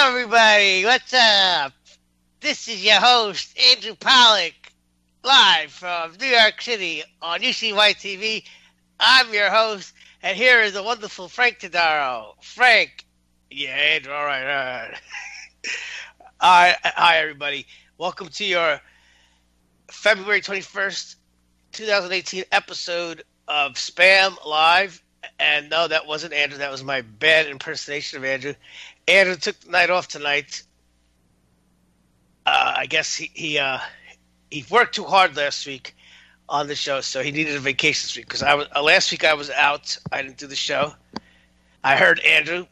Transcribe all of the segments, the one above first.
Everybody, what's up? This is your host, Andrew Pollack, live from New York City on UCY TV. I'm your host, and here is the wonderful Frank Todaro. Frank. Yeah, Andrew, all right. Hi, everybody. Welcome to your February 21st, 2018 episode of Spam Live. And no, that wasn't Andrew. That was my bad impersonation of Andrew. Andrew took the night off tonight. I guess he worked too hard last week on the show, so he needed a vacation this week. Because last week I was out. I didn't do the show. I heard Andrew.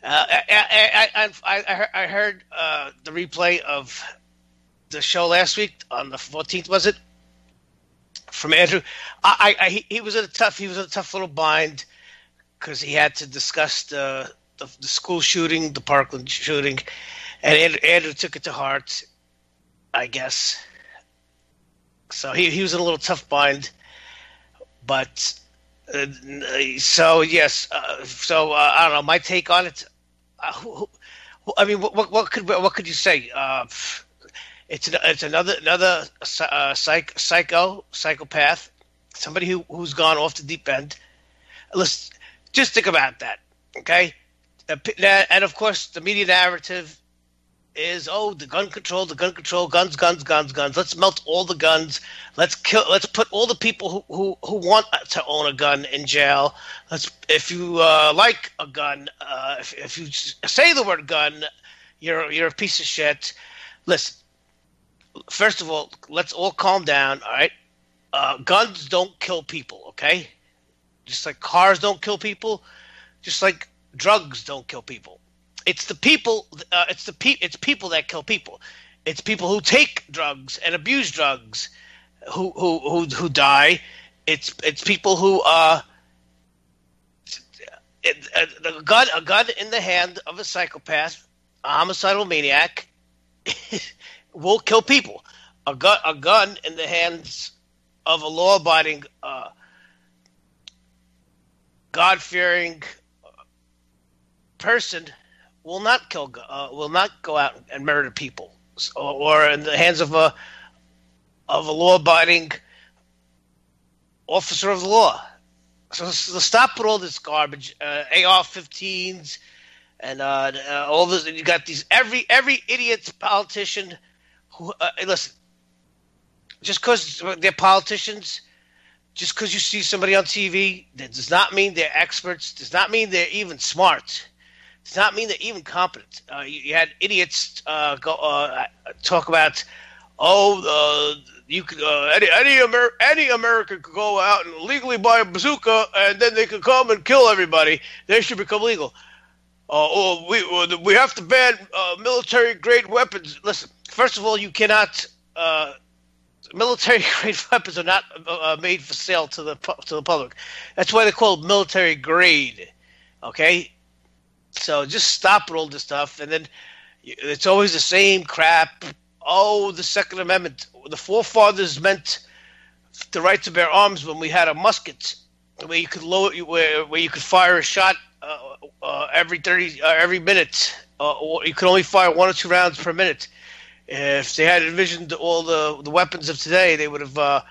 I heard the replay of the show last week on the 14th. Was it from Andrew? He was in a tough little bind because he had to discuss the school shooting, the Parkland shooting, and Andrew took it to heart, I guess. So he was in a little tough bind, but so yes. I don't know. My take on it. I mean, what could you say? It's another psychopath, somebody who's gone off the deep end. Listen, just think about that, okay? And of course, the media narrative is, the gun control, guns. Let's melt all the guns. Let's put all the people who want to own a gun in jail. If you like a gun, if you say the word gun, you're a piece of shit. Listen, first of all, let's all calm down. All right, guns don't kill people. Okay, just like cars don't kill people, just like drugs don't kill people. It's the people. It's people that kill people. It's people who take drugs and abuse drugs who die. It's people who a gun in the hand of a psychopath, a homicidal maniac, will kill people. A gun in the hands of a law-abiding, God-fearing person will not go out and murder people, or in the hands of a law-abiding officer of the law. So stop with all this garbage, AR-15s, and all this. You got these every idiot politician who listen. Just because they're politicians, just because you see somebody on TV, that does not mean they're experts. Does not mean they're even smart. Does not mean they're even competent. You had idiots talk about, you could any American could go out and legally buy a bazooka, and then they could come and kill everybody. They should become legal. We have to ban military grade weapons. Listen, first of all, you cannot military grade weapons are not made for sale to the public. That's why they're called military grade. Okay, so just stop with all this stuff, and then it's always the same crap. Oh, the Second Amendment. The forefathers meant the right to bear arms when we had a musket, where you could where you could fire a shot every minute, or you could only fire 1 or 2 rounds per minute. If they had envisioned all the weapons of today, they would have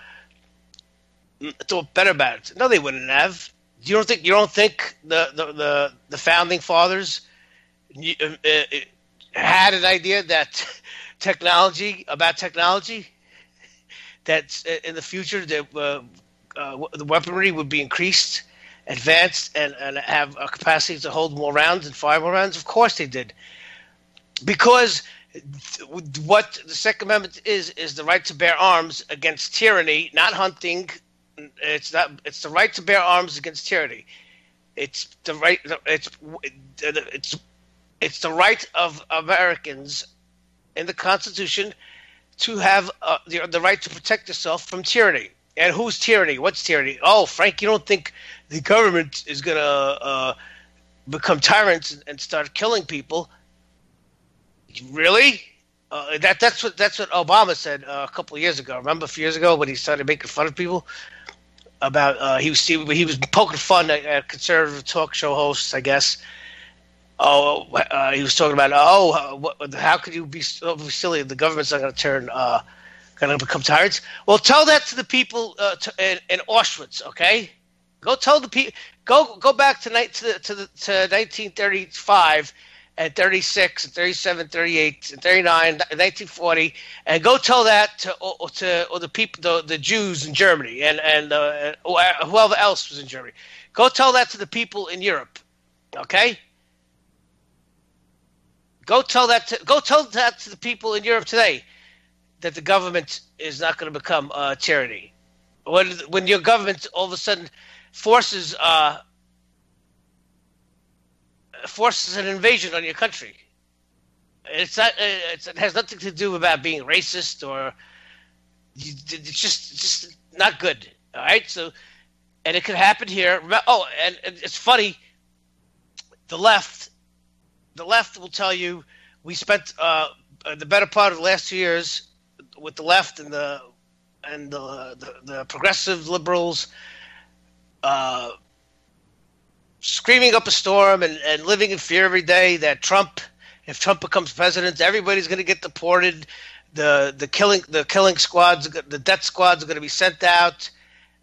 thought better about it. No, they wouldn't have. You don't think the founding fathers had an idea that technology that in the future the weaponry would be increased, advanced, and have a capacity to hold more rounds and fire more rounds? Of course they did, because what the Second Amendment is the right to bear arms against tyranny, not hunting. It's the right to bear arms against tyranny. It's the right. It's the right of Americans in the Constitution to have the right to protect yourself from tyranny. And who's tyranny? What's tyranny? Oh, Frank, you don't think the government is going to become tyrants and start killing people? Really? That's what Obama said a couple of years ago. Remember a few years ago when he started making fun of people about he was poking fun at conservative talk show hosts, I guess. He was talking about how could you be so silly? The government's not going to become tyrants. Well, tell that to the people in Auschwitz, okay? Go tell the people. Go back to 1935 and 36 and 37, 38 and 39, and 1940, and go tell that to the people, the Jews in Germany, and whoever else was in Germany. Go tell that to the people in Europe, okay? Go tell that to the people in Europe today, that the government is not going to become tyranny. When your government all of a sudden forces an invasion on your country, it has nothing to do about being racist or it's just not good. All right, so and it could happen here. Oh, and it's funny. The left will tell you we spent the better part of the last 2 years with the left and the progressive liberals screaming up a storm and living in fear every day that if Trump becomes president, everybody's going to get deported. The killing squads, the death squads are going to be sent out.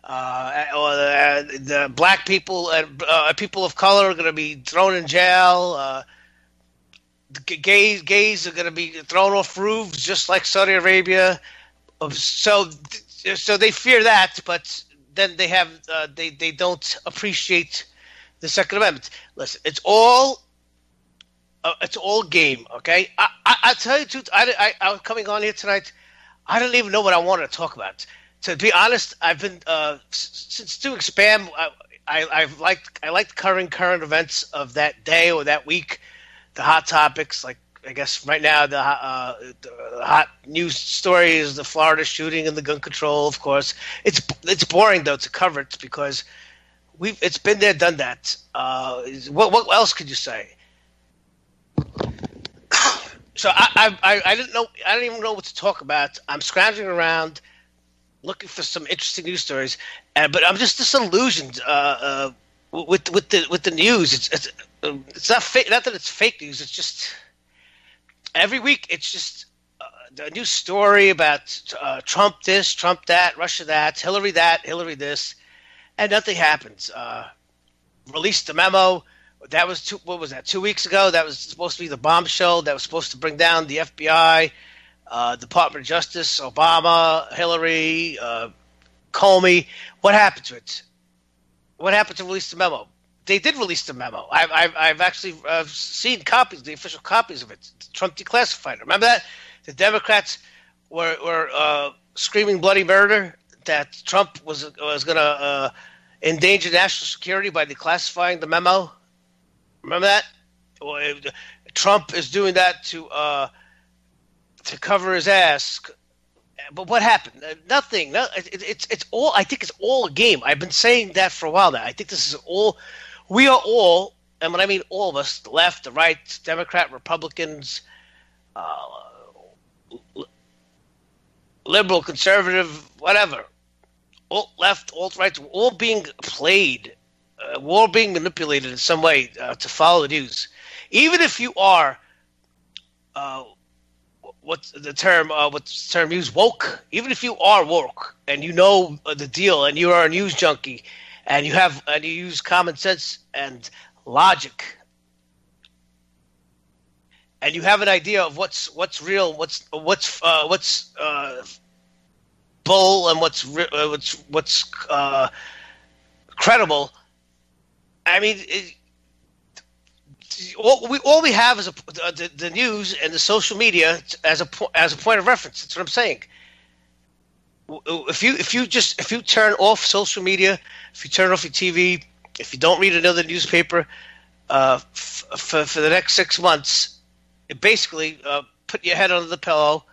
Or the black people and people of color are going to be thrown in jail. Gays are going to be thrown off roofs, just like Saudi Arabia. So they fear that, but then they don't appreciate the Second Amendment. Listen, it's all game, okay? I tell you the truth. I was coming on here tonight. I don't even know what I wanted to talk about. To be honest, I've been since doing spam. I liked covering current events of that day or that week, the hot topics. Like I guess right now the hot news story is the Florida shooting and the gun control. Of course, it's boring though to cover it because it's been there, done that. What else could you say? So I didn't know. I didn't even know what to talk about. I'm scrounging around, looking for some interesting news stories, but I'm just disillusioned with the news. It's not fake. Not that it's fake news. It's just every week it's just a new story about Trump this, Trump that, Russia that, Hillary this, and nothing happens. Released the memo. That was 2 weeks ago? That was supposed to be the bombshell that was supposed to bring down the FBI, Department of Justice, Obama, Hillary, Comey. What happened to it? What happened to release the memo? They did release the memo. I've actually seen copies, the official copies of it. Trump declassified it. Remember that? The Democrats were screaming bloody murder that Trump was going to endanger national security by declassifying the memo. Remember that? Trump is doing that to cover his ass, But what happened? Nothing. No, it's all. I think it's all a game. I've been saying that for a while now. I think this is all. We are all, and when I mean all of us, the left, the right, Democrat, Republicans, uh, liberal, conservative, whatever, alt left, alt right, we're all being played. We're all being manipulated in some way to follow the news. Even if you are uh, what's the term used, woke, even if you are woke and you know the deal and you are a news junkie and you use common sense and logic and you have an idea of what's real, what's bull and what's credible. I mean, all we have is the news and the social media as a point of reference. That's what I'm saying. If you turn off social media, if you turn off your TV, if you don't read another newspaper for the next 6 months, it basically put your head under the pillow,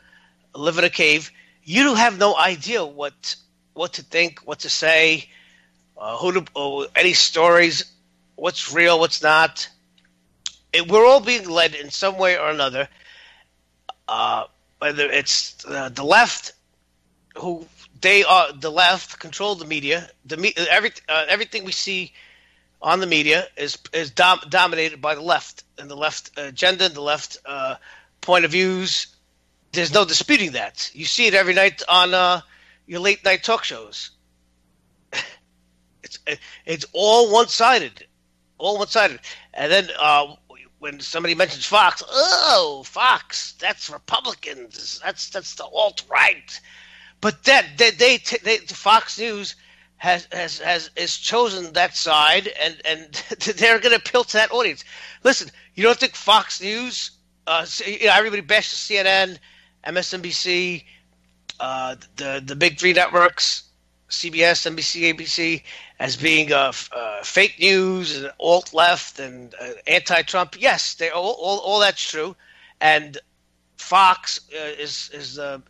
live in a cave. You have no idea what to think, what to say, any stories, what's real, what's not. We're all being led in some way or another. Whether it's the left, the left control the media. Everything we see on the media is dominated by the left and the left agenda and the left point of views. There's no disputing that. You see it every night on your late night talk shows. It's all one sided, and then. When somebody mentions Fox, oh, Fox, that's Republicans, that's the alt right, but then Fox News has chosen that side, and they're going to appeal to that audience. Listen, you don't think Fox News? Everybody bashes CNN, MSNBC, the big three networks, CBS, NBC, ABC, as being fake news and alt left and anti-Trump. Yes, they all that's true, and Fox is the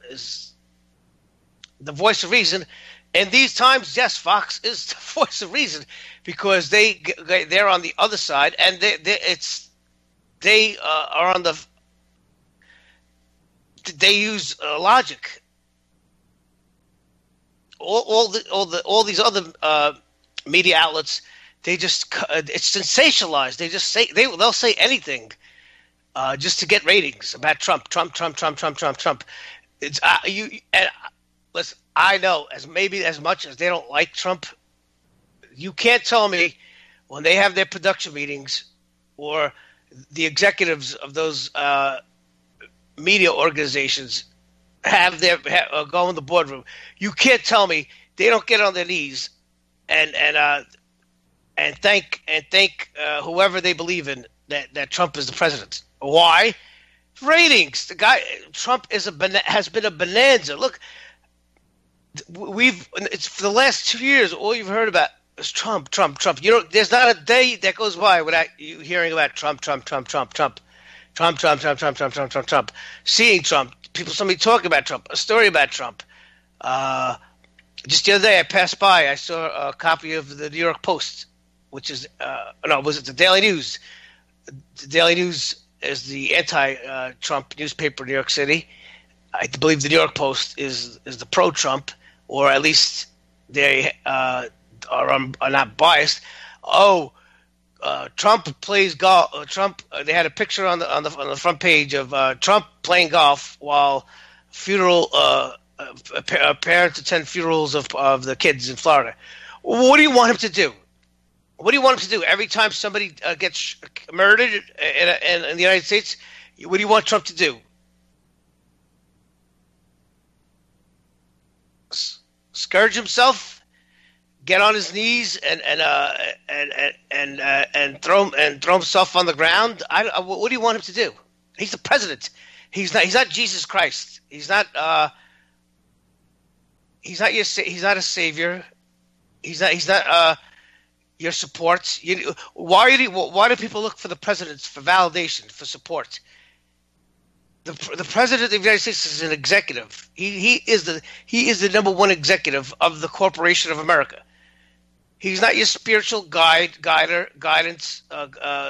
voice of reason. In these times, yes, Fox is the voice of reason because they're on the other side, and they are on the. They use logic. All these other media outlets, it's sensationalized. They just say they'll say anything just to get ratings about Trump. It's listen. I know as much as they don't like Trump, you can't tell me when they have their production meetings or the executives of those media organizations go in the boardroom. You can't tell me they don't get on their knees and thank whoever they believe in that Trump is the president. Why? Ratings. The guy Trump has been a bonanza. Look, it's for the last 2 years. All you've heard about is Trump. There's not a day that goes by without you hearing about Trump. Seeing Trump. Somebody talking about Trump, a story about Trump. Just the other day, I passed by. I saw a copy of the New York Post, which is was it the Daily News? The Daily News is the anti-Trump newspaper in New York City. I believe the New York Post is the pro-Trump, or at least they are not biased. Trump plays golf. They had a picture on the front page of Trump playing golf while parents attend funerals of the kids in Florida. What do you want him to do? What do you want him to do? Every time somebody gets murdered in the United States, what do you want Trump to do? Scourge himself? Get on his knees and throw himself on the ground? What do you want him to do? He's the president. He's not Jesus Christ. He's not he's not a savior. He's not your support. Why do people look for the presidents for validation, for support? The president of the United States is an executive. He is the number one executive of the Corporation of America. He's not your spiritual guidance,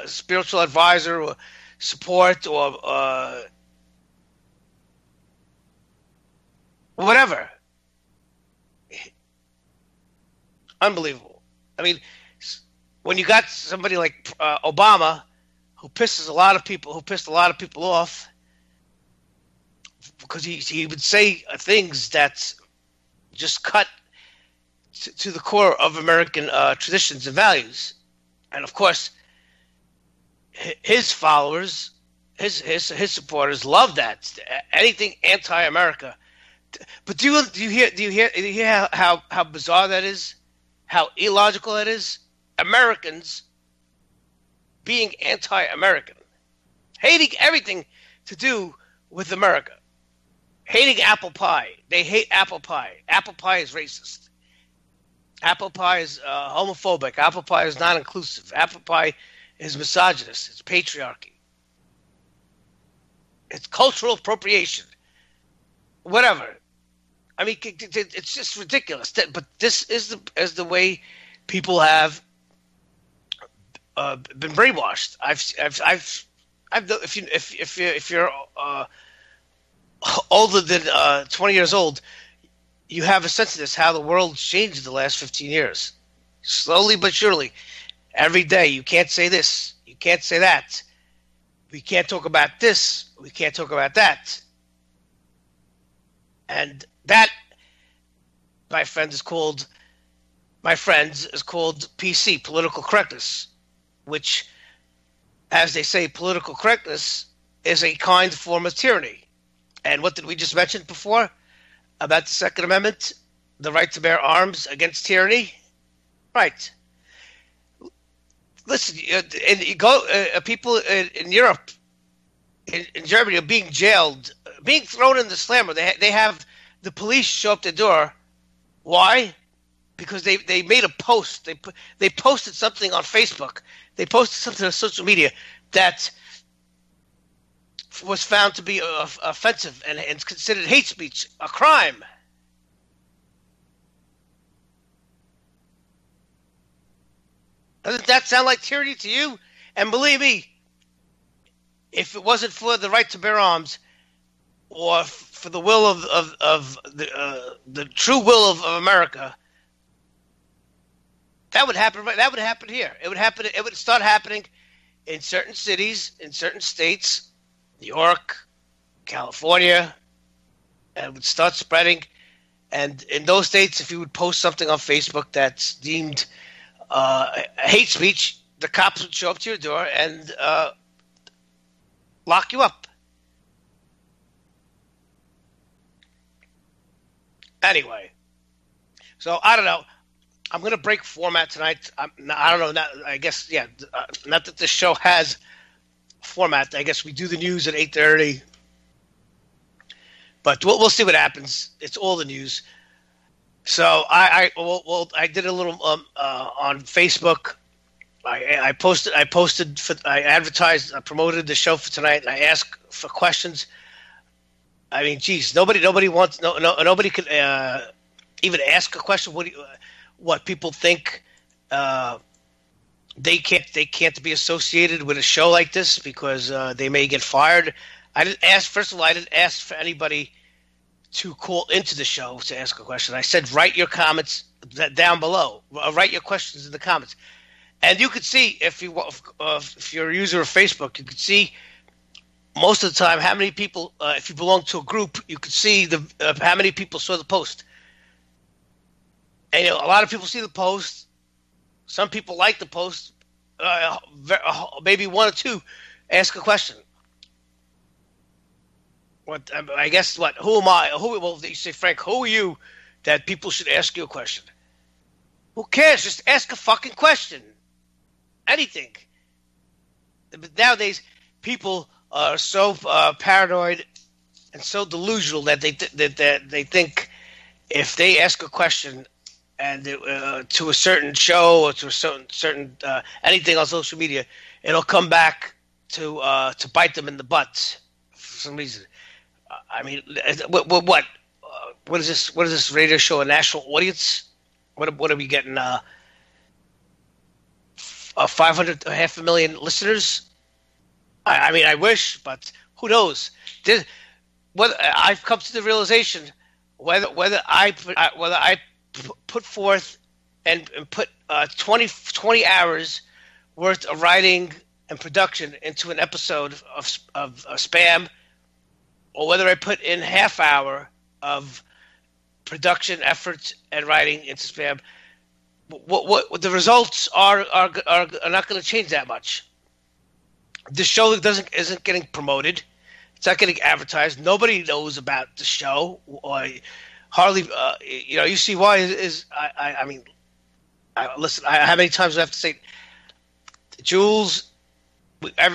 spiritual advisor, or support, or whatever. Unbelievable. I mean, when you got somebody like Obama, who pissed a lot of people off, because he would say things that just cut to the core of American traditions and values, and of course, his followers, his supporters love that, anything anti-America. But do you hear how bizarre that is? How illogical that is? Americans being anti-American, hating everything to do with America, hating apple pie. They hate apple pie. Apple pie is racist. Apple pie is homophobic. Apple pie is non-inclusive. Apple pie is misogynist. It's patriarchy. It's cultural appropriation. Whatever. I mean, it's just ridiculous. But this is the way people have been brainwashed. If you're older than 20 years old, you have a sense of this, how the world's changed in the last 15 years. Slowly but surely. Every day, you can't say this. You can't say that. We can't talk about this. We can't talk about that. And that, my friends, is called PC, political correctness, which, as they say, political correctness is a kind form of tyranny. And what did we just mention before about the Second Amendment, the right to bear arms against tyranny? Right. Listen, people in Europe, in Germany, are being jailed, being thrown in the slammer. They have the police show up their door. Why? Because they made a post. They posted something on Facebook. They posted something on social media that was found to be offensive and considered hate speech, a crime. Doesn't that sound like tyranny to you? And believe me, if it wasn't for the right to bear arms, or for the will of the true will of America, that would happen. That would happen here. It would happen. It would start happening in certain cities, in certain states, New York, California, and it would start spreading. And in those states, if you would post something on Facebook that's deemed hate speech, the cops would show up to your door and lock you up. Anyway, so I don't know. I'm going to break format tonight. I don't know. I guess, yeah, not that this show has format. I guess we do the news at 8:30. But we'll see what happens. It's all the news. So I did a little on Facebook. I advertised, I promoted the show for tonight, and I asked for questions. I mean, geez, nobody wants nobody could even ask a question. What people think they can't be associated with a show like this because they may get fired. I didn't ask. First of all, I didn't ask for anybody to call into the show to ask a question. I said, write your comments down below. Write your questions in the comments, and you could see if you're a user of Facebook, you could see most of the time how many people. If you belong to a group, you could see how many people saw the post. And a lot of people see the post. Some people like the post. Maybe one or two ask a question. I guess what? Who am I? Well, you say, Frank, who are you that people should ask you a question? Who cares? Just ask a fucking question. Anything. But nowadays, people are so paranoid and so delusional that they think if they ask a question and to a certain show or to a certain anything on social media, it'll come back to bite them in the butt for some reason. I mean, what? What is this? What is this radio show? A national audience? What are we getting? 500, half a million listeners. I mean, I wish, but who knows? Whether I've come to the realization whether I put forth and put 20 hours worth of writing and production into an episode of Spam, or whether I put in half hour of production efforts and writing into Spam, what the results are not going to change that much. The show isn't getting promoted. It's not getting advertised. Nobody knows about the show. Or hardly, UCY is. I mean, listen. How many times do I have to say, Jules?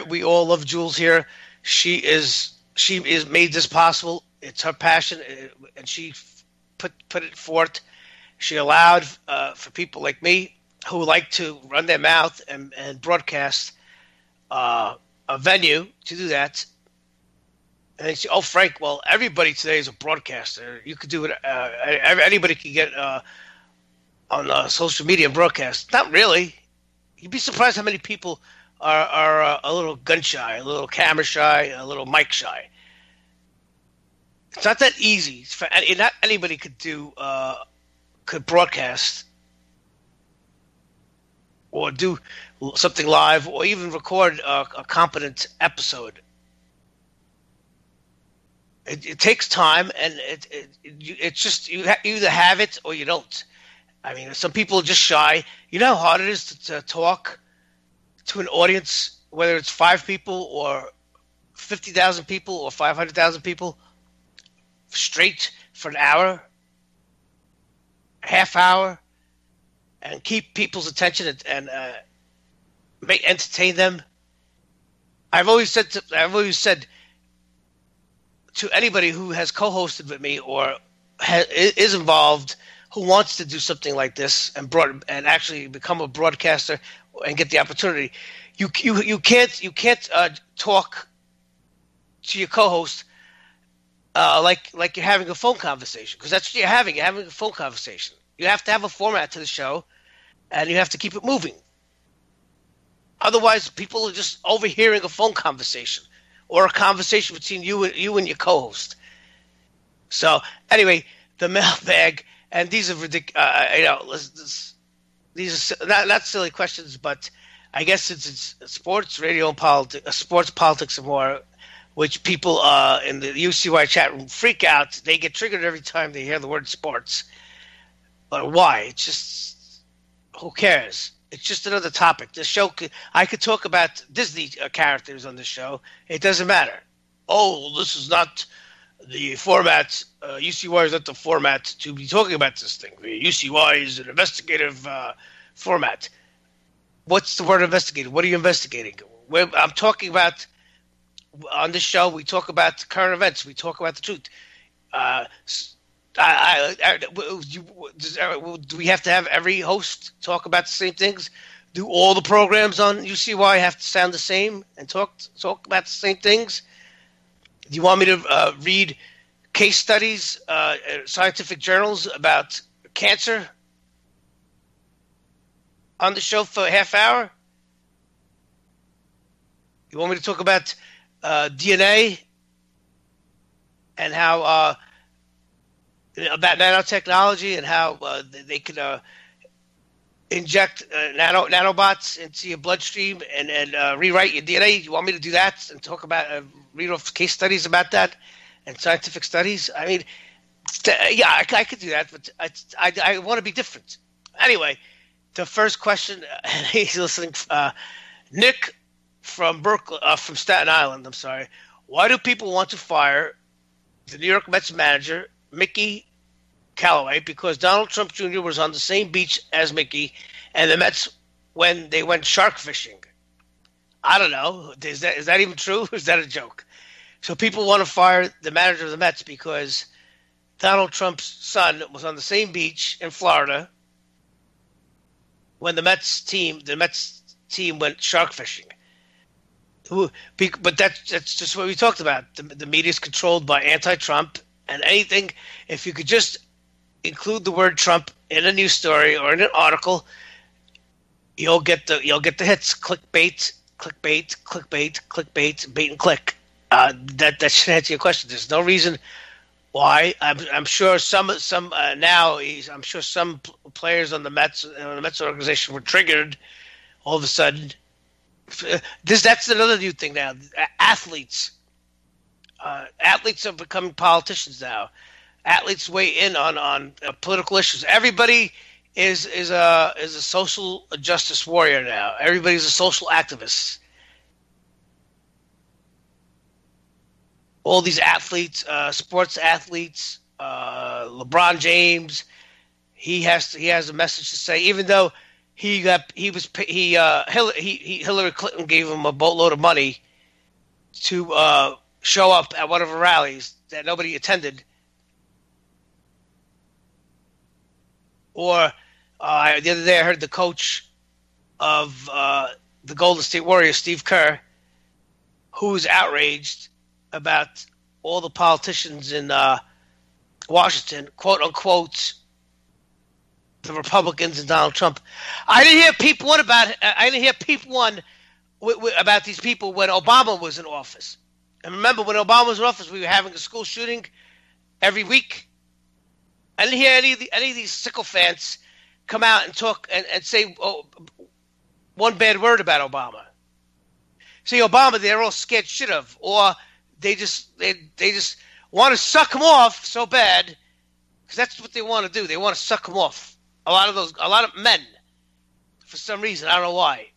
We all love Jules here. She is made this possible. It's her passion, and she put it forth. She allowed for people like me who like to run their mouth and broadcast a venue to do that. And they say, "Oh, Frank, well, everybody today is a broadcaster. You could do it. Anybody can get on social media and broadcast." Not really. You'd be surprised how many people are a little gun shy, a little camera shy, a little mic shy. It's not that easy. Not anybody could broadcast or do something live or even record a competent episode. It takes time, and it's just you either have it or you don't. I mean, some people are just shy. You know how hard it is to talk to an audience, whether it's 5 people or 50,000 people or 500,000 people, straight for an hour, half hour, and keep people's attention and entertain them. I've always said to anybody who has co-hosted with me or is involved, who wants to do something like this and actually become a broadcaster and get the opportunity, you can't talk to your co-host like you're having a phone conversation, because that's what you're having. You're having a phone conversation. You have to have a format to the show, and you have to keep it moving. Otherwise, people are just overhearing a phone conversation or a conversation between you and your co-host. So anyway, the mailbag, and these are ridiculous. These are not silly questions, but I guess since it's sports, radio, and politics, sports, politics, and more, which people in the UCY chat room freak out. They get triggered every time they hear the word sports. But why? It's just, who cares? It's just another topic. The show, I could talk about Disney characters on the show. It doesn't matter. Oh, this is not the format. UCY is not the format to be talking about this thing. UCY is an investigative format. What's the word investigative? What are you investigating? I'm talking about, on this show, we talk about current events. We talk about the truth. Do we have to have every host talk about the same things? Do all the programs on UCY have to sound the same and talk about the same things? Do you want me to read case studies, scientific journals about cancer on the show for a half hour? You want me to talk about DNA and how about nanotechnology and how they could inject nanobots into your bloodstream and rewrite your DNA? You want me to do that and talk about read off case studies about that and scientific studies? I mean, yeah, I could do that, but I want to be different. Anyway, the first question, and he's listening. Nick from from Staten Island. I'm sorry. Why do people want to fire the New York Mets manager, Mickey Callaway? Because Donald Trump Jr. was on the same beach as Mickey and the Mets when they went shark fishing. I don't know. Is that even true? Or is that a joke? So people want to fire the manager of the Mets because Donald Trump's son was on the same beach in Florida when the Mets team went shark fishing. But that's just what we talked about. The media is controlled by anti-Trump, and anything. If you could just include the word Trump in a news story or in an article, you'll get the hits. Clickbait, clickbait, clickbait, clickbait, bait and click. That should answer your question. There's no reason why. I'm sure some now. I'm sure some players on the Mets organization were triggered all of a sudden. That's another new thing now. Athletes are becoming politicians now. Athletes weigh in on political issues. Everybody is a social justice warrior now. Everybody's a social activist. All these athletes, sports athletes, LeBron James, he has a message to say. Even though Hillary Clinton gave him a boatload of money to show up at one of her rallies that nobody attended. Or the other day I heard the coach of the Golden State Warriors, Steve Kerr, who was outraged about all the politicians in Washington, quote unquote, the Republicans and Donald Trump. I didn't hear peep one about these people when Obama was in office. And remember, when Obama was in office, we were having a school shooting every week. I didn't hear any of these sycophants come out and talk and say one bad word about Obama. See, Obama, they're all scared shit of, or they just want to suck him off so bad, because that's what they want to do. They want to suck him off. A lot of men, for some reason, I don't know why.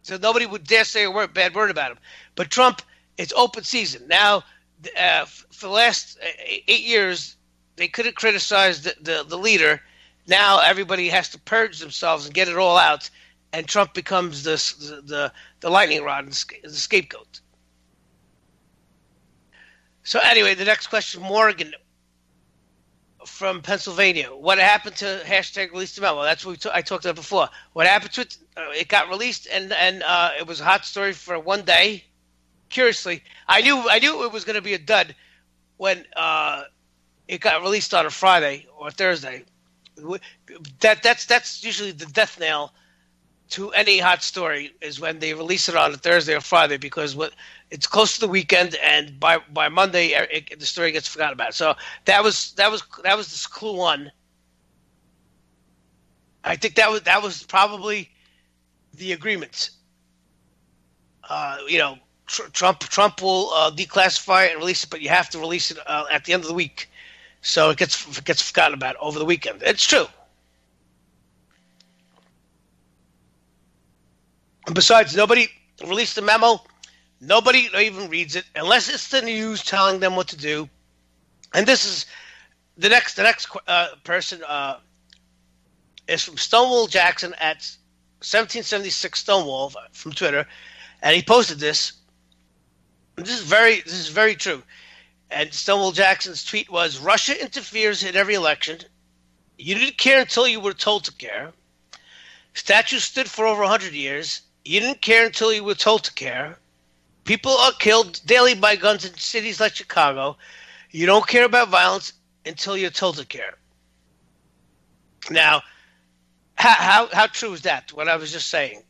So nobody would dare say a bad word about him. But Trump, it's open season now. For the last 8 years, they couldn't criticize the leader. Now everybody has to purge themselves and get it all out, and Trump becomes the lightning rod and the scapegoat. So anyway, the next question, Morgan from Pennsylvania. What happened to hashtag release the memo? That's what I talked about before. What happened to it? It got released, and it was a hot story for one day. Curiously, I knew it was going to be a dud when it got released on a Friday or Thursday. That's usually the death knell to any hot story, is when they release it on a Thursday or Friday, because it's close to the weekend, and by Monday the story gets forgotten about. So that was this clue one. I think that was probably the agreement. Trump will declassify it and release it, but you have to release it at the end of the week, so it gets forgotten about over the weekend. It's true. And besides, nobody released the memo. Nobody even reads it unless it's the news telling them what to do. And this is the next person is from Stonewall Jackson at 1776 Stonewall from Twitter, and he posted this. This is very true. And Stonewall Jackson's tweet was: Russia interferes in every election. You didn't care until you were told to care. Statues stood for over 100 years. You didn't care until you were told to care. People are killed daily by guns in cities like Chicago. You don't care about violence until you're told to care. Now, how true is that, what I was just saying?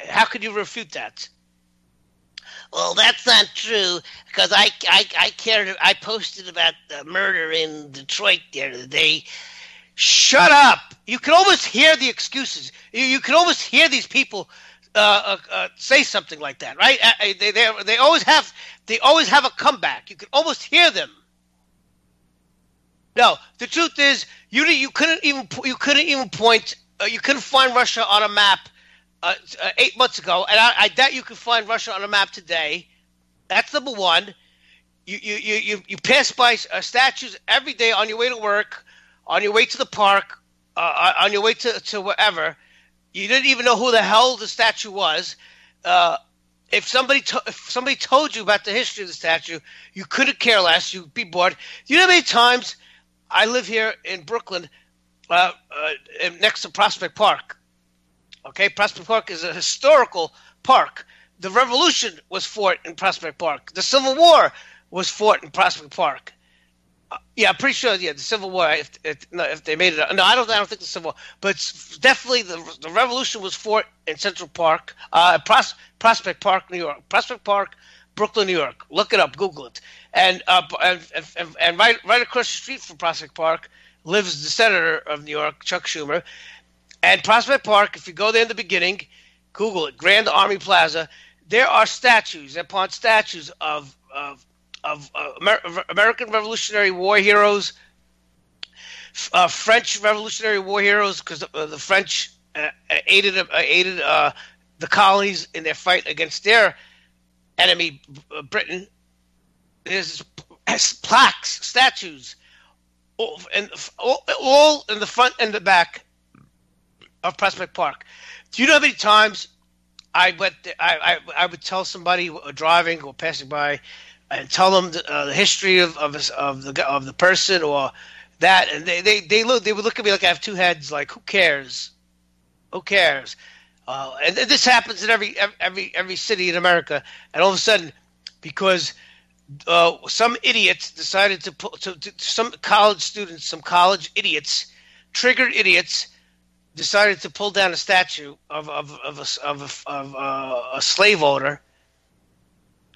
How could you refute that? Well, that's not true, because I cared. I posted about the murder in Detroit the other day. Shut up! You can almost hear the excuses. You can almost hear these people say something like that, right? They always have a comeback. You can almost hear them. No, the truth is, you couldn't even point. You couldn't find Russia on a map 8 months ago, and I doubt you could find Russia on a map today. That's number one. You pass by statues every day on your way to work, on your way to the park, on your way to wherever. You didn't even know who the hell the statue was. If somebody told you about the history of the statue, you couldn't care less. You'd be bored. You know how many times I live here in Brooklyn, next to Prospect Park, Okay, Prospect Park is a historical park. The Revolution was fought in Prospect Park. The Civil War was fought in Prospect Park. Yeah, I'm pretty sure. Yeah, the Civil War. If they made it, no, I don't think the Civil War, but it's definitely the Revolution was fought in Central Park, Prospect Park, New York, Prospect Park, Brooklyn, New York. Look it up, Google it, and right across the street from Prospect Park lives the senator of New York, Chuck Schumer, and Prospect Park. If you go there in the beginning, Google it, Grand Army Plaza. There are statues upon statues of American Revolutionary War heroes, French Revolutionary War heroes, because the French aided the colonies in their fight against their enemy, Britain. There's plaques, statues, all in the front and the back of Prospect Park. Do you know how many times I would tell somebody driving or passing by, and tell them the history of the person or that, and they would look at me like I have two heads. Like, who cares? Who cares? And this happens in every city in America. And all of a sudden, because some idiots decided some college students, some college idiots, triggered idiots, decided to pull down a statue of a slave owner.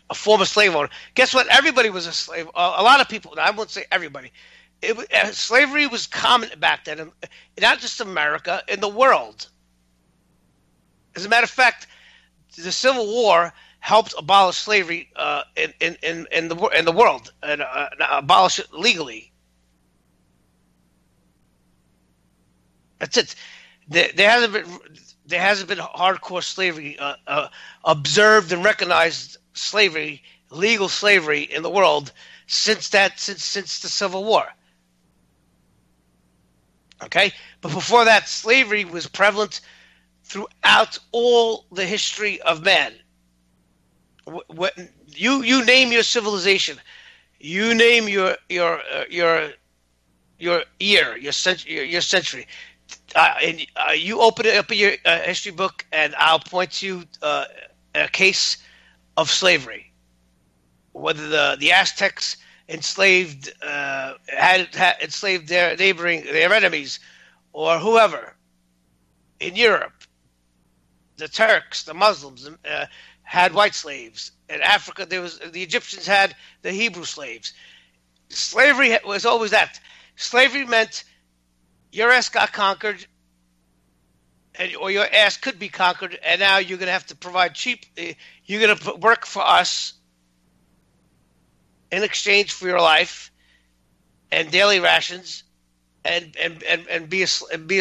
A former slave owner. Guess what? Everybody was a slave. A lot of people. I won't say everybody. Slavery was common back then, not just America, in the world. As a matter of fact, the Civil War helped abolish slavery in the world and abolish it legally. That's it. There hasn't been hardcore slavery observed and recognized. Slavery, legal slavery in the world since the Civil War. Okay, but before that, slavery was prevalent throughout all the history of man. You name your civilization, you name your year, your century. You open it up in your history book, and I'll point to a case of slavery, whether the Aztecs enslaved had enslaved their enemies, or whoever in Europe, the Turks, the Muslims had white slaves. In Africa, the Egyptians had the Hebrew slaves. Slavery was always that. Slavery meant your ass got conquered, or your ass could be conquered, and now you're going to have to provide cheap. You're going to work for us in exchange for your life and daily rations, and be a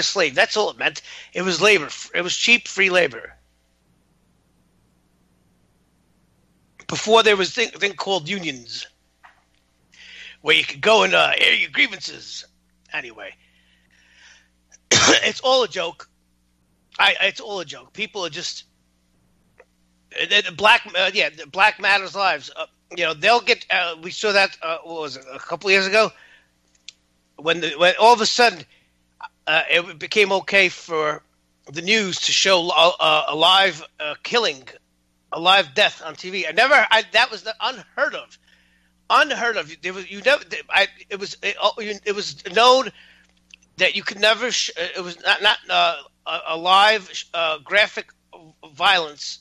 slave. That's all it meant. It was labor. It was cheap, free labor. Before there was a thing called unions, where you could go and air your grievances. Anyway, it's all a joke. It's all a joke. People are just the Black Matters lives. They'll get. We saw that. What was it? A couple of years ago, when all of a sudden it became okay for the news to show a live killing, a live death on TV. That was unheard of. Unheard of. There was It was known that you could never. It was not a live graphic violence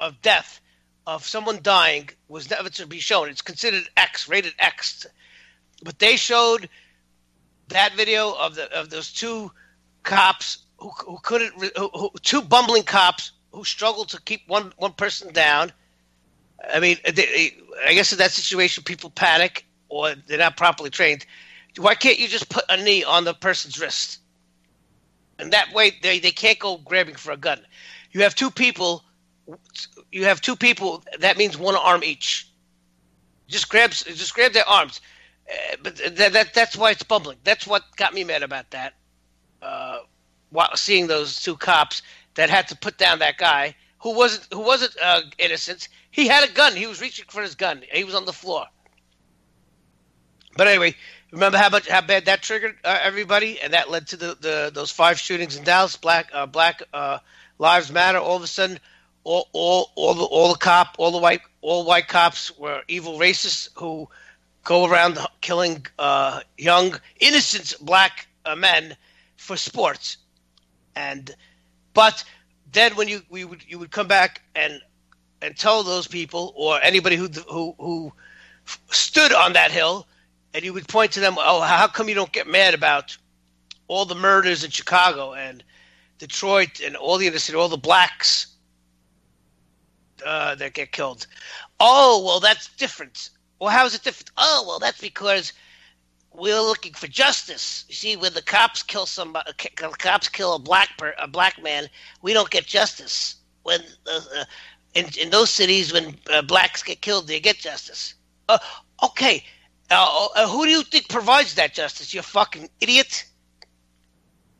of death of someone dying was never to be shown. It's considered X, rated X. But they showed that video of those two cops who couldn't, two bumbling cops who struggled to keep one person down. I mean, I guess in that situation, people panic or they're not properly trained. Why can't you just put a knee on the person's wrist? And that way, they can't go grabbing for a gun. You have two people. That means one arm each. Just grab their arms. But that's why it's bumbling. That's what got me mad about that. While seeing those two cops that had to put down that guy who wasn't innocent. He had a gun. He was reaching for his gun. He was on the floor. But anyway, remember how bad that triggered everybody, and that led to those 5 shootings in Dallas. Black lives matter. All of a sudden, all white cops were evil racists who go around killing young, innocent black men for sports. But then when you would come back and tell those people or anybody who stood on that hill, and you would point to them, oh, how come you don't get mad about all the murders in Chicago and Detroit and all the inner city, all the blacks that get killed? Oh, well, that's different. Well, how is it different? Oh, well, that's because we're looking for justice. You see, when the cops kill a black man, we don't get justice. When in those cities, when blacks get killed, they get justice. Okay, who do you think provides that justice? You fucking idiot.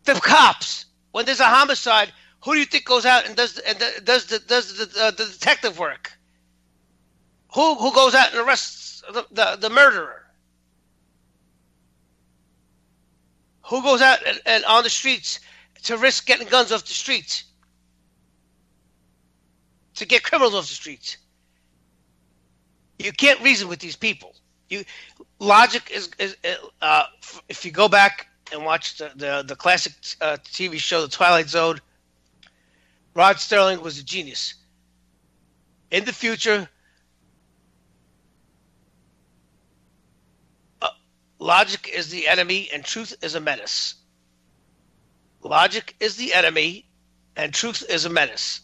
The cops. When there's a homicide, who do you think goes out and does the detective work? Who goes out and arrests the murderer? Who goes out and on the streets to risk getting guns off the streets? To get criminals off the streets? You can't reason with these people. Logic is if you go back and watch the classic TV show, The Twilight Zone, Rod Sterling was a genius. In the future, logic is the enemy and truth is a menace. Logic is the enemy and truth is a menace.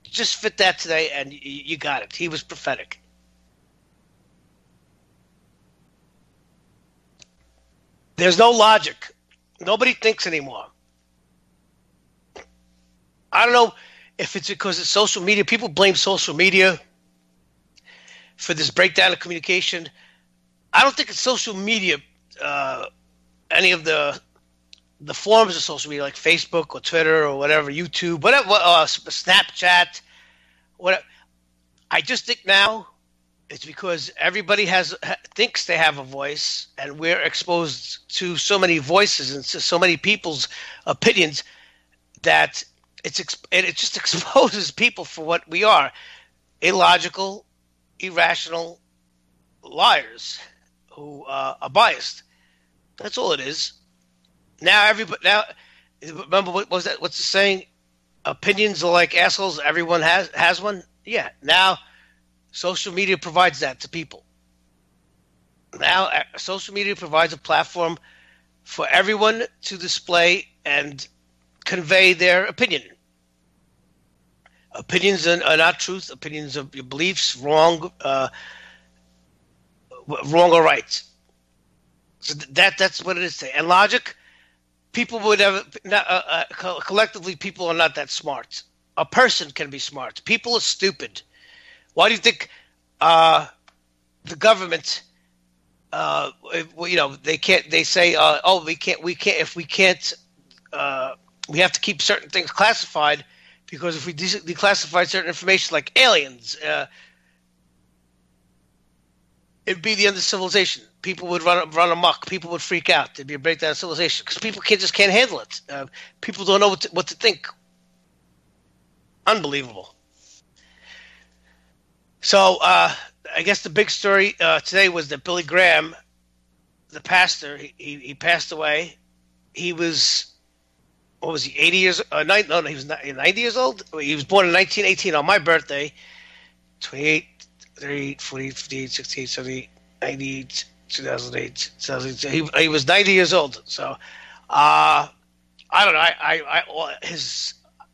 Just fit that today and you got it. He was prophetic. There's no logic. Nobody thinks anymore. I don't know if it's because it's social media. People blame social media for this breakdown of communication. I don't think it's social media, any of the forms of social media like Facebook or Twitter or whatever, YouTube, whatever, Snapchat, whatever. I just think now it's because everybody thinks they have a voice, and we're exposed to so many voices and to so many people's opinions that it just exposes people for what we are: illogical, irrational liars who are biased. That's all it is. Now remember what was that? What's the saying? Opinions are like assholes. Everyone has one. Yeah. Now social media provides that to people. Now social media provides a platform for everyone to display and convey their opinion. Opinions are not truth. Opinions are your beliefs, wrong or right. So that's what it is today. And logic, people would have collectively. People are not that smart. A person can be smart. People are stupid. Why do you think the government? They can't. They say, we can't. If we can't, we have to keep certain things classified because if we declassify certain information, like aliens, it'd be the end of civilization. People would run amok. People would freak out. There'd be a breakdown of civilization because people just can't handle it. People don't know what to think. Unbelievable. So I guess the big story today was that Billy Graham, the pastor, he passed away. He was, what was he, 80 years? No, he was 90 years old. He was born in 1918 on my birthday. 28, 38, 40, 58, 68, 70, 98, 2008, 2008. He was 90 years old. So I don't know.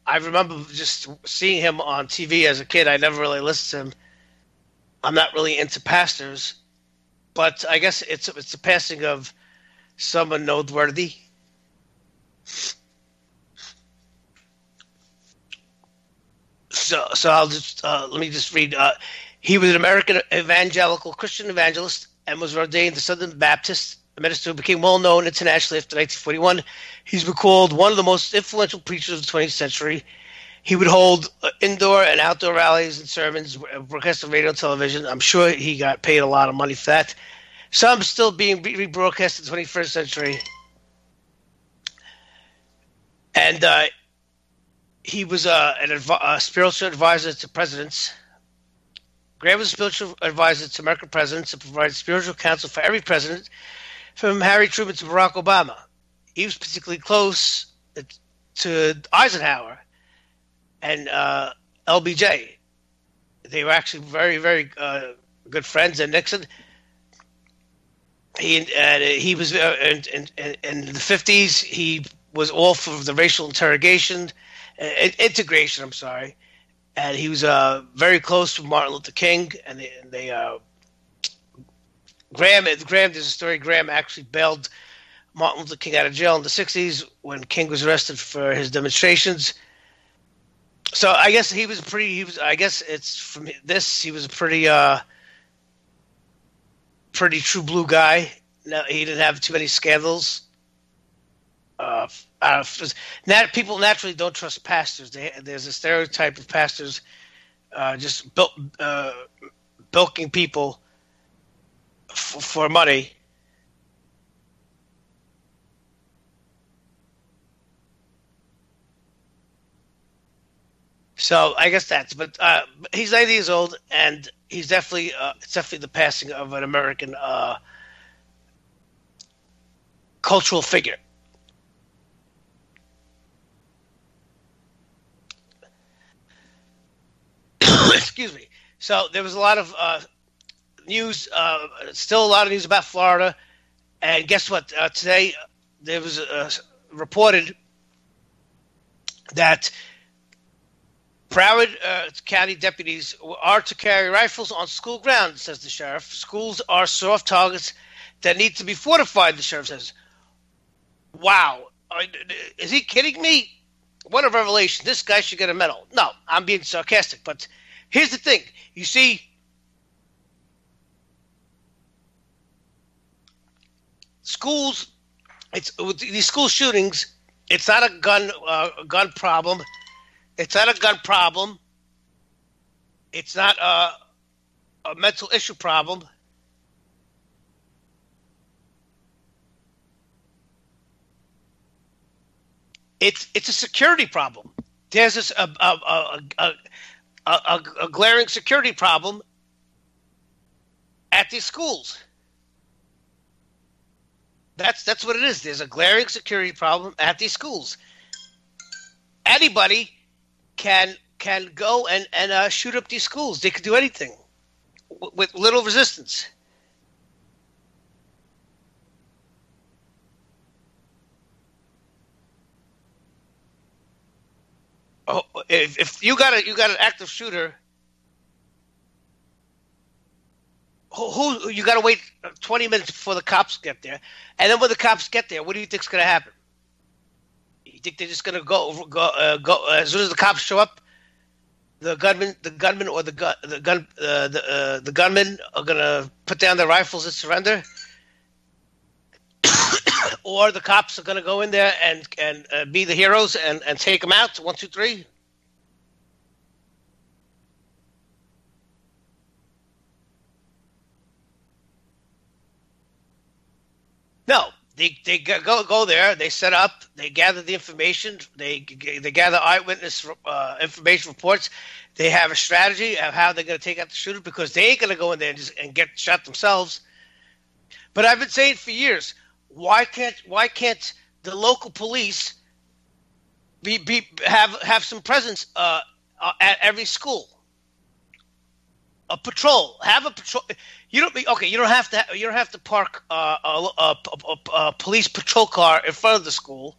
I remember just seeing him on TV as a kid. I never really listened to him. I'm not really into pastors, but I guess it's the passing of someone noteworthy. So I'll just let me just read. He was an American evangelical Christian evangelist and was ordained the Southern Baptist minister who became well known internationally after 1941. He's been called one of the most influential preachers of the 20th century. He would hold indoor and outdoor rallies and sermons, broadcast on radio and television. I'm sure he got paid a lot of money for that. Some still being rebroadcast in the 21st century. And He was a spiritual advisor to presidents. Graham was a spiritual advisor to American presidents and provided spiritual counsel for every president, from Harry Truman to Barack Obama. He was particularly close to Eisenhower and LBJ. They were actually very, very good friends. And Nixon, he was in the 50s. He was all for the racial integration. I'm sorry, and he was very close to Martin Luther King. And Graham. There's a story. Graham actually bailed Martin Luther King out of jail in the 60s when King was arrested for his demonstrations. So I guess he was pretty. I guess it's from this. He was a pretty true blue guy. No, he didn't have too many scandals. People naturally don't trust pastors. There's a stereotype of pastors just bilking people for money. So I guess but he's 90 years old, and he's definitely it's definitely the passing of an American cultural figure. Excuse me. So there was a lot of news, still a lot of news about Florida. And guess what? Today there was reported that Broward County deputies are to carry rifles on school grounds, says the sheriff. Schools are soft targets that need to be fortified, the sheriff says. Wow. Is he kidding me? What a revelation. This guy should get a medal. No, I'm being sarcastic, but here's the thing. You see, schools, with these school shootings, it's not a gun problem. It's not a gun problem. It's not a mental issue problem. It's a security problem. There's this a glaring security problem at these schools. That's what it is. There's a glaring security problem at these schools. Anybody can go and shoot up these schools. They could do anything with little resistance. Oh, if you got an active shooter, who you got to wait 20 minutes before the cops get there, and then when the cops get there, what do you think's going to happen? You think they're just going to go as soon as the cops show up? The gunman or the gunmen are going to put down their rifles and surrender, or the cops are going to go in there and be the heroes and take them out. 1, 2, 3. No, they go there. They set up. They gather the information. They gather eyewitness information reports. They have a strategy of how they're going to take out the shooter, because they ain't going to go in there and get shot themselves. But I've been saying for years, why can't the local police have some presence at every school? A patrol. Have a patrol. You don't have to park a police patrol car in front of the school.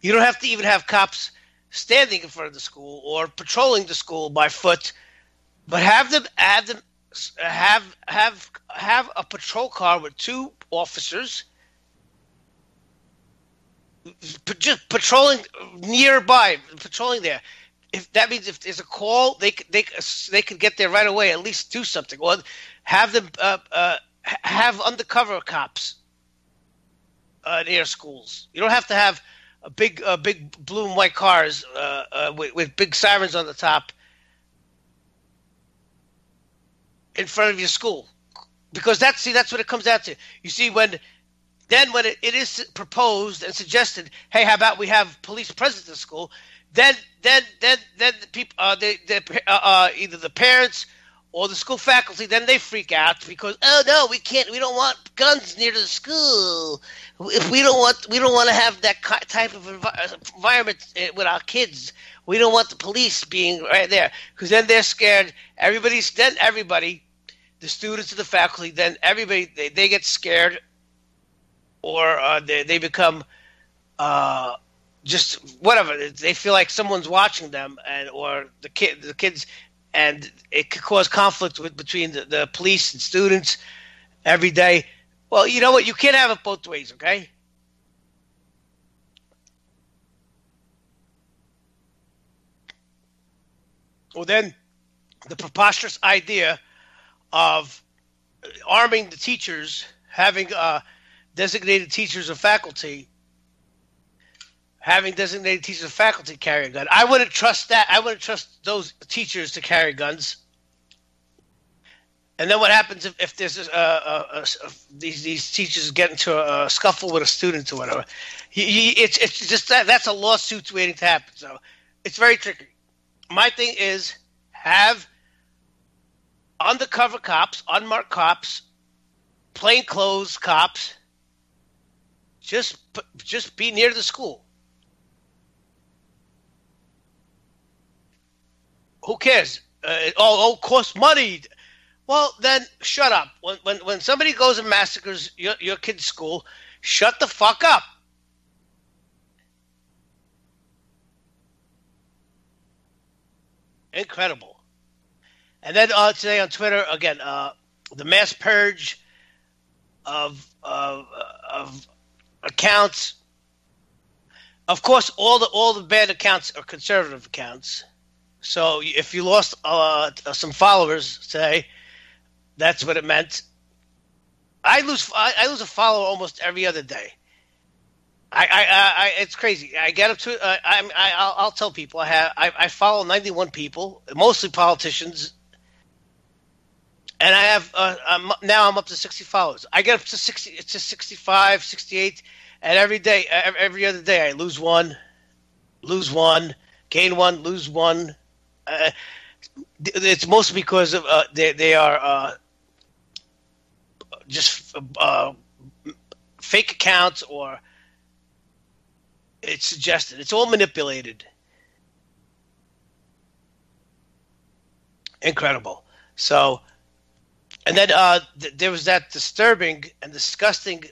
You don't have to even have cops standing in front of the school or patrolling the school by foot. But have a patrol car with 2 officers just patrolling nearby, patrolling there. If that means if there's a call, they could get there right away. At least do something, or have them have undercover cops near schools. You don't have to have a big blue and white cars with big sirens on the top in front of your school, because that's what it comes down to. You see, when it is proposed and suggested, hey, how about we have police presence in school? then the people, either the parents or the school faculty, then they freak out because, oh no, we can't, we don't want guns near the school. If we don't want to have that type of environment with our kids. We don't want the police being right there because then they're scared. Everybody, the students and the faculty, then everybody, they get scared, or they become just whatever. They feel like someone's watching them, or the kids, and it could cause conflict between the police and students every day. Well, you know what? You can't have it both ways, okay? Well, then the preposterous idea of arming the teachers, having designated teachers or faculty, carry a gun. I wouldn't trust that. I wouldn't trust those teachers to carry guns. And then what happens if there's these teachers get into a scuffle with a student or whatever? It's just that's a lawsuit waiting to happen. So it's very tricky. My thing is have undercover cops, unmarked cops, plainclothes cops, just be near the school. Who cares? It costs money. Well, then shut up. When somebody goes and massacres your kid's school, shut the fuck up. Incredible. And then today on Twitter again, the mass purge of accounts. Of course, all the bad accounts are conservative accounts. So if you lost some followers today, that's what it meant. I lose a follower almost every other day. It's crazy. I get up to I'll tell people I follow 91 people, mostly politicians, and I have now I'm up to 60 followers. I get up to 65, 68, and every other day I lose one, gain one, lose one. It's mostly because of they are just fake accounts, or it's suggested. It's all manipulated. Incredible. So, and then there was that disturbing and disgusting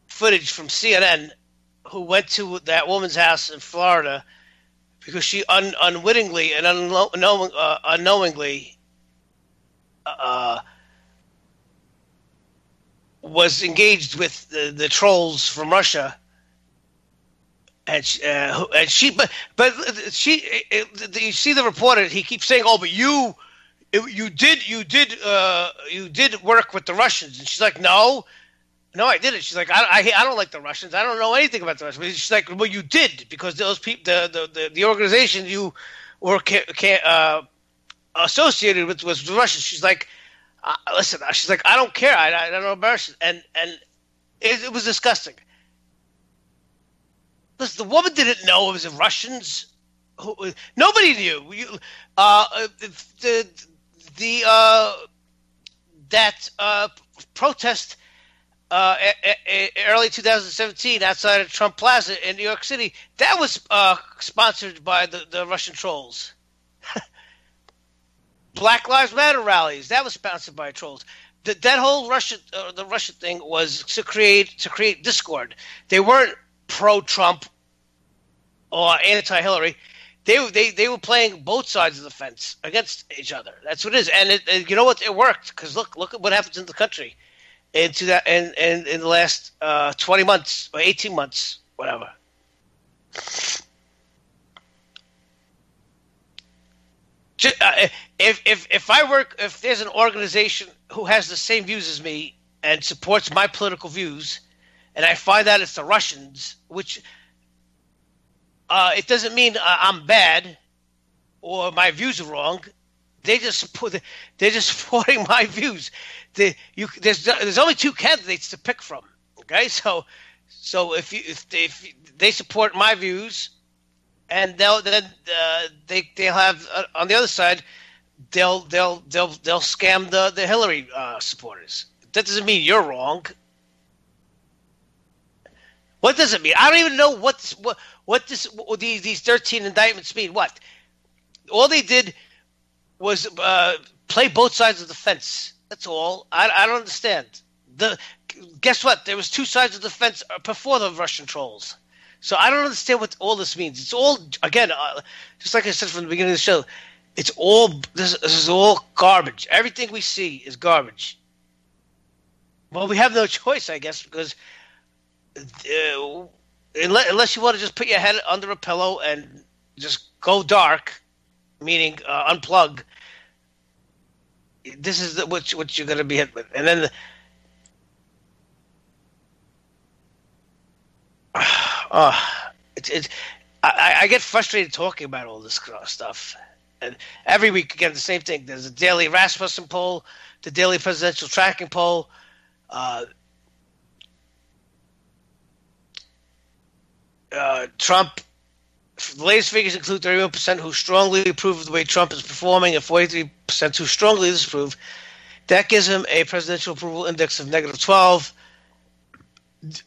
footage from CNN, who went to that woman's house in Florida because she unwittingly and unknowingly was engaged with the trolls from Russia. And she, but she, you see the reporter. He keeps saying, "Oh, but you did work with the Russians." And she's like, "No, I didn't." She's like, "I don't like the Russians. I don't know anything about the Russians." She's like, "Well, you did, because those people, the organization you were associated with was the Russians." She's like, "Listen," she's like, "I don't care. I don't know about Russians," and it was disgusting. Listen, the woman didn't know it was the Russians. Nobody knew. That protest early 2017 outside of Trump Plaza in New York City, that was sponsored by the Russian trolls. Black Lives Matter rallies, that was sponsored by trolls. That whole the Russia thing was to create discord. They weren't pro-Trump or anti-Hillary. They were playing both sides of the fence against each other. That's what it is. And you know what? It worked, because look at what happens in the country in the last 20 months or 18 months, whatever. If there's an organization who has the same views as me and supports my political views, and I find out it's the Russians, which it doesn't mean I'm bad or my views are wrong. They're just supporting my views. There's only two candidates to pick from. Okay, so if they support my views, and they'll have on the other side they'll scam the Hillary supporters. That doesn't mean you're wrong. What does it mean? I don't even know what these 13 indictments mean. What? All they did was play both sides of the fence. That's all. I don't understand. Guess what? There was two sides of the fence before the Russian trolls. So I don't understand what all this means. It's all, again, just like I said from the beginning of the show, it's all this is all garbage. Everything we see is garbage. Well, we have no choice, I guess, because unless you want to just put your head under a pillow and just go dark, meaning unplug, this is what you're going to be hit with. And then I get frustrated talking about all this stuff. And every week, again, the same thing. There's a daily Rasmussen poll, the daily presidential tracking poll. Trump, the latest figures include 31% who strongly approve of the way Trump is performing and 43% who strongly disapprove. That gives him a presidential approval index of -12.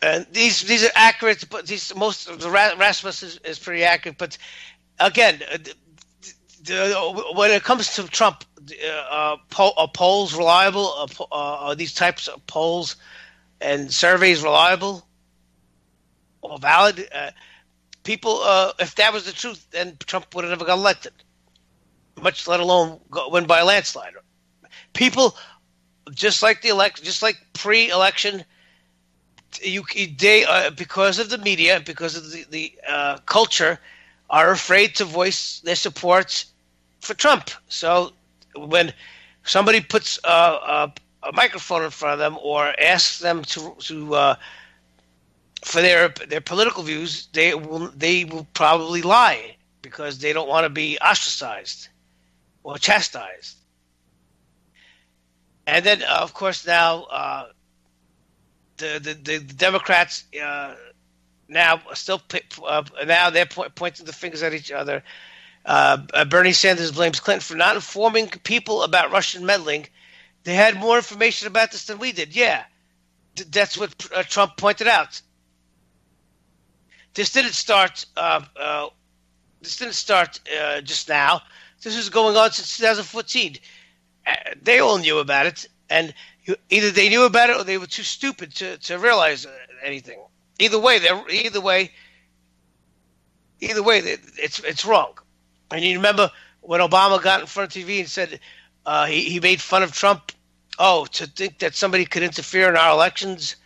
And these are accurate, but most of the Rasmussen is pretty accurate. But again, when it comes to Trump, are polls reliable? Are these types of polls and surveys reliable or valid? People, if that was the truth, then Trump would have never got elected, much let alone win by a landslide. People, just like pre-election, because of the media, because of the culture, are afraid to voice their support for Trump. So when somebody puts a microphone in front of them or asks them to for their political views, they will probably lie because they don't want to be ostracized or chastised. And then, of course, now the Democrats now are still now they're pointing the fingers at each other. Bernie Sanders blames Clinton for not informing people about Russian meddling. They had more information about this than we did. Yeah, that's what Trump pointed out. This didn't start. Just now. This was going on since 2014. They all knew about it, and either they knew about it or they were too stupid to realize anything. Either way, it's wrong. And you remember when Obama got in front of TV and said he made fun of Trump. Oh, to think that somebody could interfere in our elections,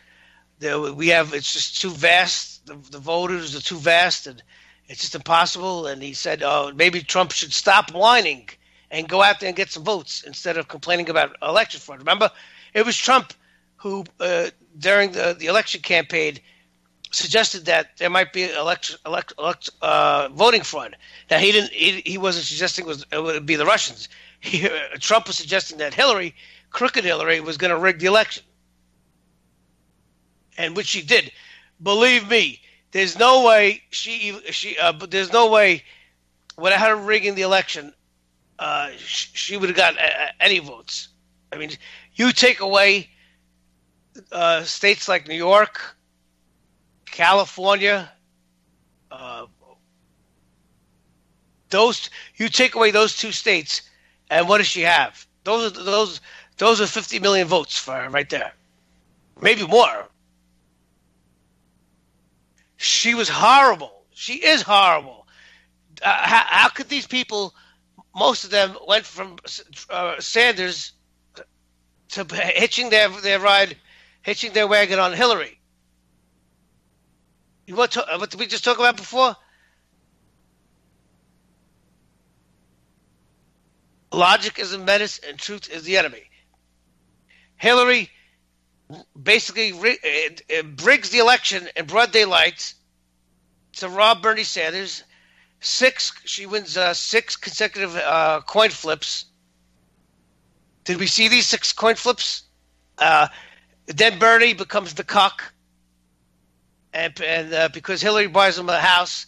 it's just too vast. The voters are too vast, and it's just impossible. And he said, oh, maybe Trump should stop whining and go out there and get some votes instead of complaining about election fraud. Remember, it was Trump who, during the election campaign, suggested that there might be voting fraud. Now he wasn't suggesting it would be the Russians. Trump was suggesting that crooked Hillary, was going to rig the election, and which she did. Believe me, there's no way there's no way without her rigging the election, she would have got any votes. I mean, you take away states like New York, California, you take away those two states, and what does she have? Those are 50 million votes for her right there, maybe more. She was horrible. She is horrible. How could these people? Most of them went from Sanders to hitching their wagon on Hillary. What did we just talk about before? Logic is a menace and truth is the enemy. Hillary basically rigs the election in broad daylight to rob Bernie Sanders. She wins 6 consecutive coin flips. Did we see these 6 coin flips? Then Bernie becomes the cuck, and because Hillary buys him a house,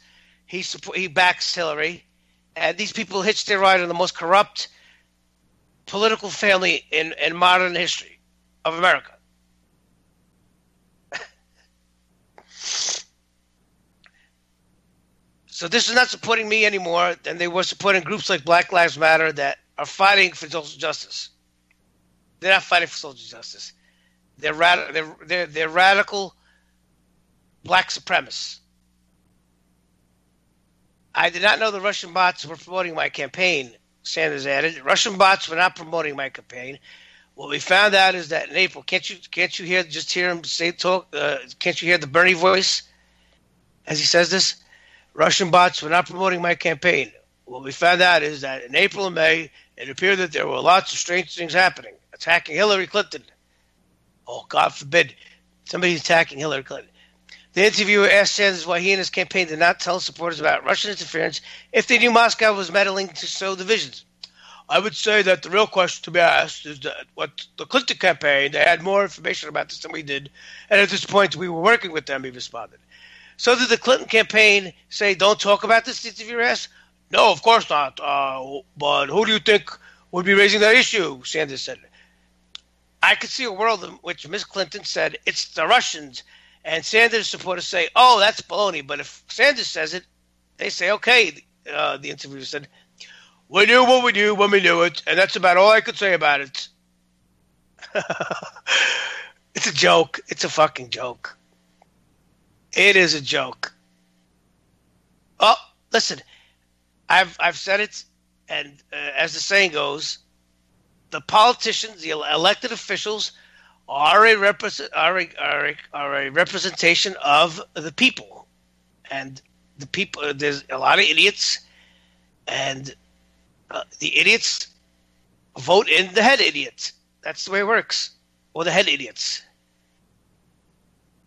he backs Hillary, and these people hitched their ride on the most corrupt political family in modern history of America. So this is not supporting me anymore than they were supporting groups like Black Lives Matter that are fighting for social justice. They're not fighting for social justice. They're radical black supremacists. I did not know the Russian bots were promoting my campaign, Sanders added. Russian bots were not promoting my campaign. What we found out is that in April, can't you hear him say talk? Can't you hear the Bernie voice as he says this? Russian bots were not promoting my campaign. What we found out is that in April and May, it appeared that there were lots of strange things happening. Attacking Hillary Clinton. Oh, God forbid somebody's attacking Hillary Clinton. The interviewer asked Sanders why he and his campaign did not tell supporters about Russian interference if they knew Moscow was meddling to sow divisions. I would say that the real question to be asked is that what the Clinton campaign, they had more information about this than we did, and at this point we were working with them, he responded. So did the Clinton campaign say, don't talk about this, the interviewer asked? No, of course not. But who do you think would be raising that issue? Sanders said. I could see a world in which Ms. Clinton said, it's the Russians, and Sanders supporters say, oh, that's baloney. But if Sanders says it, they say, okay, the interviewer said, we knew what we knew when we knew it, and that's about all I could say about it. It's a joke. It's a fucking joke. It is a joke. Oh, listen, I've said it, and as the saying goes, the politicians, the elected officials, are a representation of the people, and the people. There's a lot of idiots, and the idiots vote in the head idiots. That's the way it works, or the head idiots.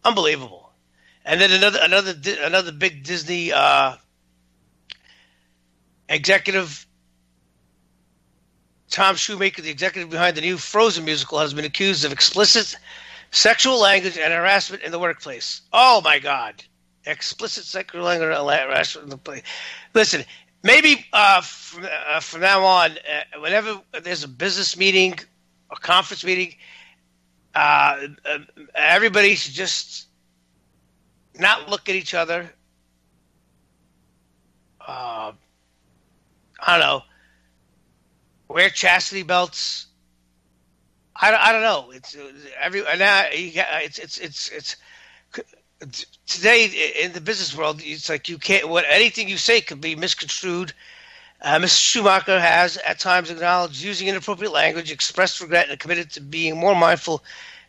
Unbelievable. And then another big Disney executive, Tom Shoemaker, the executive behind the new Frozen musical, has been accused of explicit sexual language and harassment in the workplace. Oh my God, explicit sexual language and harassment in the place. Listen, maybe from now on, whenever there's a business meeting, a conference meeting, everybody should just not look at each other. I don't know. Wear chastity belts. I don't know. It's today in the business world. It's like you can't. Anything you say could be misconstrued. Mr. Schumacher has at times acknowledged using inappropriate language, expressed regret, and committed to being more mindful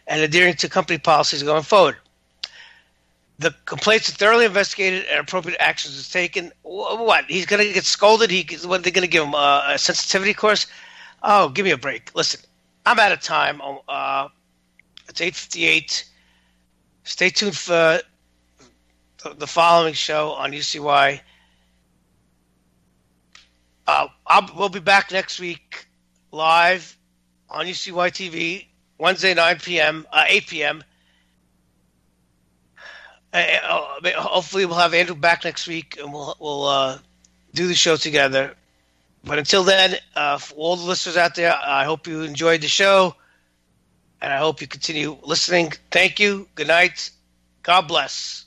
and adhering to company policies going forward. The complaints are thoroughly investigated and appropriate actions is taken. What? He's going to get scolded? What are they going to give him? A sensitivity course? Oh, give me a break. Listen, I'm out of time. It's 8:58. Stay tuned for the following show on UCY. We'll be back next week live on UCY TV, Wednesday, 8 p.m. Hopefully we'll have Andrew back next week, and we'll do the show together. But until then, for all the listeners out there, I hope you enjoyed the show, and I hope you continue listening. Thank you. Good night. God bless.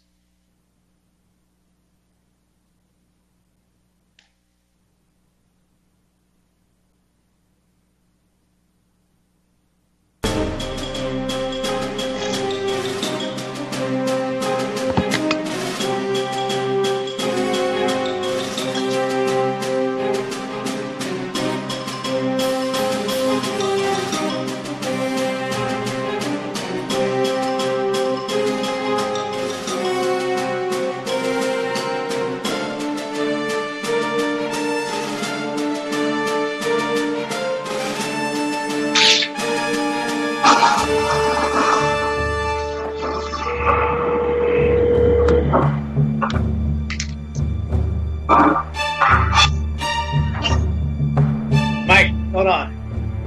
Mike, hold on.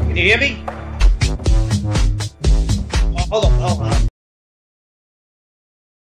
Can you hear me? Oh, hold on.